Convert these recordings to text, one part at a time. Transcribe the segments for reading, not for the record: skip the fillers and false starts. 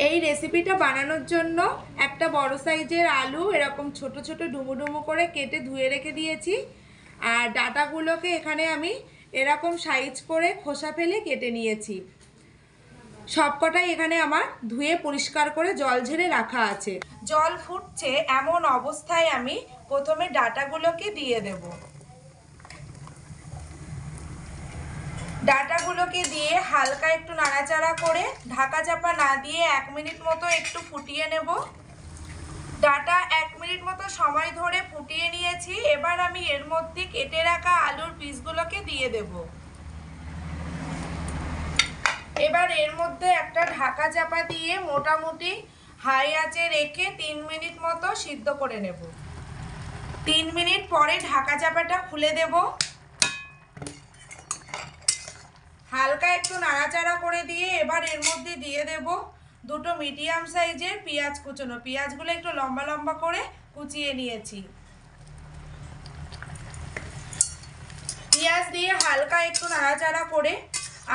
এই রেসিপিটা বানানোর জন্য একটা বড় সাইজের আলু এরকম ছোট ছোট ডুমু ডুমু করে কেটে ধুয়ে রেখে দিয়েছি। আর ডাঁটাগুলোকে এখানে আমি এরকম সাইজ করে খোসা ফেলে কেটে নিয়েছি। সবকটাই এখানে আমার ধুয়ে পরিষ্কার করে জল ঝেড়ে রাখা আছে। জল ফুটছে এমন অবস্থায় আমি প্রথমে ডাঁটাগুলোকে দিয়ে দেব। ডাঁটাগুলোকে দিয়ে হালকা একটু নাড়াচাড়া করে ঢাকা চাপা না দিয়ে 1 মিনিট মতো একটু ফুটিয়ে নেব। ডাঁটা 1 মিনিট মতো সময় ধরে ফুটিয়ে নিয়েছি। এবার আমি এর মধ্যে কেটে রাখা আলুর পিসগুলোকে দিয়ে দেব। এবার এর মধ্যে একটা ঢাকা চাপা দিয়ে মোটামুটি হাই আঁচে রেখে 3 মিনিট মতো সিদ্ধ করে নেব। 3 মিনিট পরে ঢাকা চাপাটা খুলে দেব। হালকা একটু নাড়াচাড়া করে দিয়ে এবার এর মধ্যে দিয়ে দেব দুটো মিডিয়াম সাইজের পেঁয়াজ কুচনো। পেঁয়াজগুলো একটু লম্বা লম্বা করে কুচিয়ে নিয়েছি। পেঁয়াজ দিয়ে হালকা একটু নাড়াচাড়া করে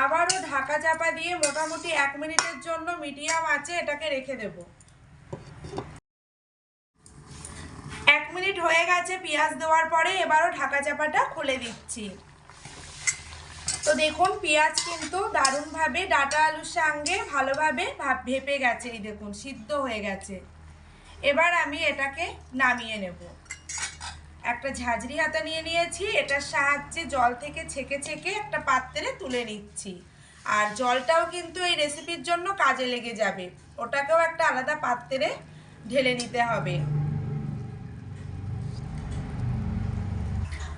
আবারও ঢাকা চাপা দিয়ে মোটামুটি 1 মিনিটের জন্য মিডিয়াম আঁচে এটাকে রেখে দেব। 1 মিনিট হয়ে গেছে পেঁয়াজ দেওয়ার পরে, এবারও ঢাকা চাপাটা খুলে দিচ্ছি। তো দেখুন পেঁয়াজ কিন্তু দারুণভাবে ডাঁটা আলুর সঙ্গে ভালোভাবে ভেপে গেছে। এই দেখুন সিদ্ধ হয়ে গেছে। এবার আমি এটাকে নামিয়ে নেব। একটা ঝাঁঝরি হাতা নিয়ে নিয়েছি, এটার সাহায্যে জল থেকে ছেঁকে ছেঁকে একটা পাত্রে তুলে নিচ্ছি। আর জলটাও কিন্তু এই রেসিপির জন্য কাজে লেগে যাবে, ওটাকেও একটা আলাদা পাত্রে ঢেলে নিতে হবে।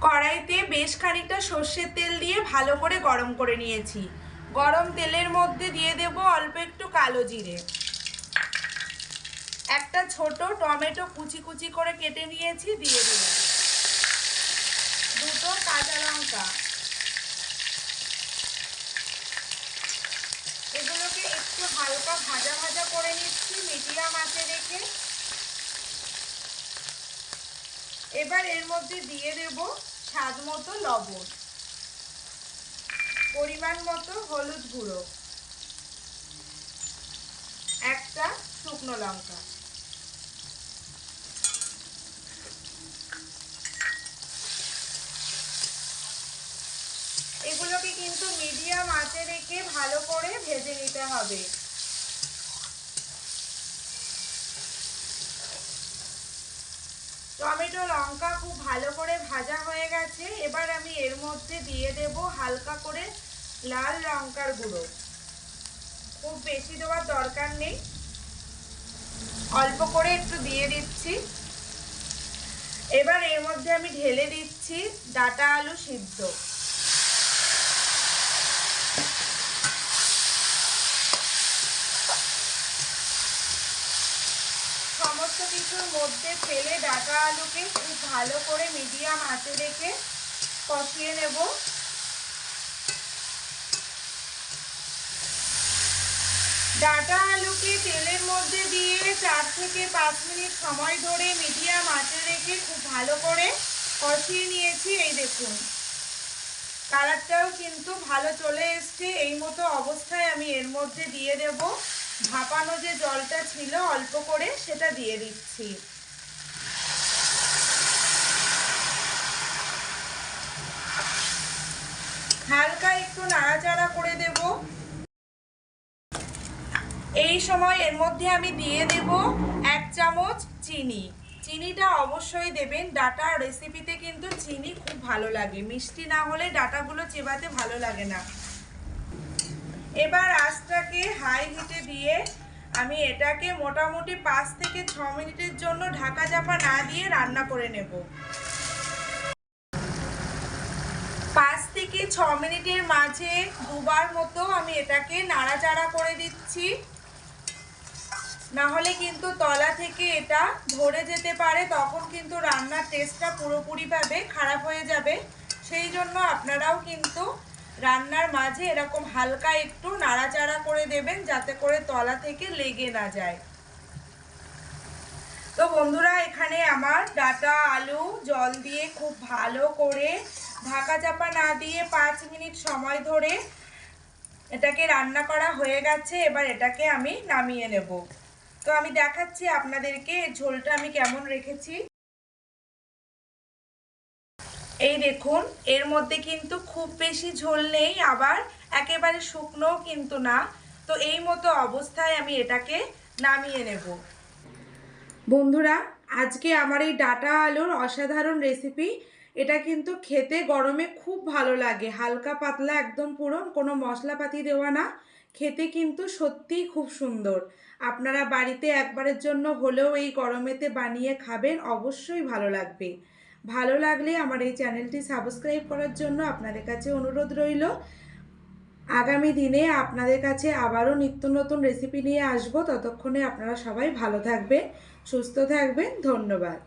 কড়াইতে বেশ খানিকটা সর্ষের তেল দিয়ে ভালো করে গরম করে নিয়েছি। গরম তেলের মধ্যে দিয়ে দেব অল্প একটু কালো জিরে, একটা ছোট টমেটো কুচি কুচি করে কেটে নিয়েছি দিয়ে দিলাম, দুটো কাঁচা লঙ্কা, এগুলোকে একটু হালকা ভাজা ভাজা করে নিচ্ছি মিডিয়াম আঁচে রেখে। এবার এর মধ্যে দিয়ে দেব স্বাদ মতো লবণ, পরিমাণ মতো হলুদ গুঁড়ো, একটা শুকনো লঙ্কা। এগুলোকে কিন্তু মিডিয়াম আঁচে রেখে ভালো করে ভেজে নিতে হবে। টমেটো লঙ্কা খুব ভালো করে ভাজা হয়ে গেছে। এবার আমি এর মধ্যে দিয়ে দেব হালকা করে লাল লঙ্কার গুঁড়ো। খুব বেশি দেওয়ার দরকার নেই, অল্প করে একটু দিয়ে দিচ্ছি। এবার এর মধ্যে আমি ঢেলে দিচ্ছি ডাঁটা আলু সিদ্ধ। সমস্ত কিছুর মধ্যে ফেলে ডাঁটা আলুকে খুব ভালো করে মিডিয়াম আঁচে রেখে কষিয়ে নেব। ডাঁটা আলুকে তেলের মধ্যে দিয়ে 4 থেকে 5 মিনিট সময় ধরে মিডিয়াম আঁচে রেখে খুব ভালো করে কষিয়ে নিয়েছি। এই দেখুন কালারটাও কিন্তু ভালো চলে এসছে। এই মতো অবস্থায় আমি এর মধ্যে দিয়ে দেব ভাপানো যে জলটা ছিল অল্প করে, সেটা দিয়ে দিচ্ছি। হালকা একটু নাড়াচাড়া করে দেব। এই সময় এর মধ্যে আমি দিয়ে দেব 1 চামচ চিনি। চিনিটা অবশ্যই দেবেন, ডাঁটা রেসিপিতে কিন্তু চিনি খুব ভালো লাগে, মিষ্টি না হলে ডাঁটাগুলো চেবাতে ভালো লাগে না। এবার আঁচটাকে হাই হিটে দিয়ে আমি এটাকে মোটামুটি 5 থেকে 6 মিনিটের জন্য ঢাকা চাপা না দিয়ে রান্না করে নেব। 5 থেকে 6 মিনিটের মাঝে দুবার মতো আমি এটাকে নাড়াচাড়া করে দিচ্ছি, না হলে কিন্তু তলা থেকে এটা ধরে যেতে পারে, তখন কিন্তু রান্নার টেস্টটা পুরোপুরিভাবে খারাপ হয়ে যাবে। সেই জন্য আপনারাও কিন্তু রান্নার মাঝে এরকম হালকা একটু নাড়াচাড়া করে দেবেন, যাতে করে তলা থেকে লেগে না যায়। তো বন্ধুরা এখানে আমার ডাঁটা আলু জল দিয়ে খুব ভালো করে ঢাকা চাপা না দিয়ে 5 মিনিট সময় ধরে এটাকে রান্না করা হয়ে গেছে, এবার এটাকে আমি নামিয়ে নেব। তো আমি দেখাচ্ছি আপনাদেরকে ঝোলটা আমি কেমন রেখেছি। এই দেখুন, এর মধ্যে কিন্তু খুব বেশি ঝোল নেই, আবার একেবারে শুকনোও কিন্তু না। তো এই মতো অবস্থায় আমি এটাকে নামিয়ে নেব। বন্ধুরা, আজকে আমার এই ডাঁটা আলুর অসাধারণ রেসিপি। এটা কিন্তু খেতে গরমে খুব ভালো লাগে, হালকা পাতলা, একদম পুরো কোনো মশলাপাতি দেওয়া না। খেতে কিন্তু সত্যিই খুব সুন্দর। আপনারা বাড়িতে একবারের জন্য হলেও এই গরমেতে বানিয়ে খাবেন, অবশ্যই ভালো লাগবে। ভালো লাগলে আমার এই চ্যানেলটি সাবস্ক্রাইব করার জন্য আপনাদের কাছে অনুরোধ রইল। আগামী দিনে আপনাদের কাছে আবারও নিত্য নতুন রেসিপি নিয়ে আসবো। ততক্ষণে আপনারা সবাই ভালো থাকবেন, সুস্থ থাকবেন। ধন্যবাদ।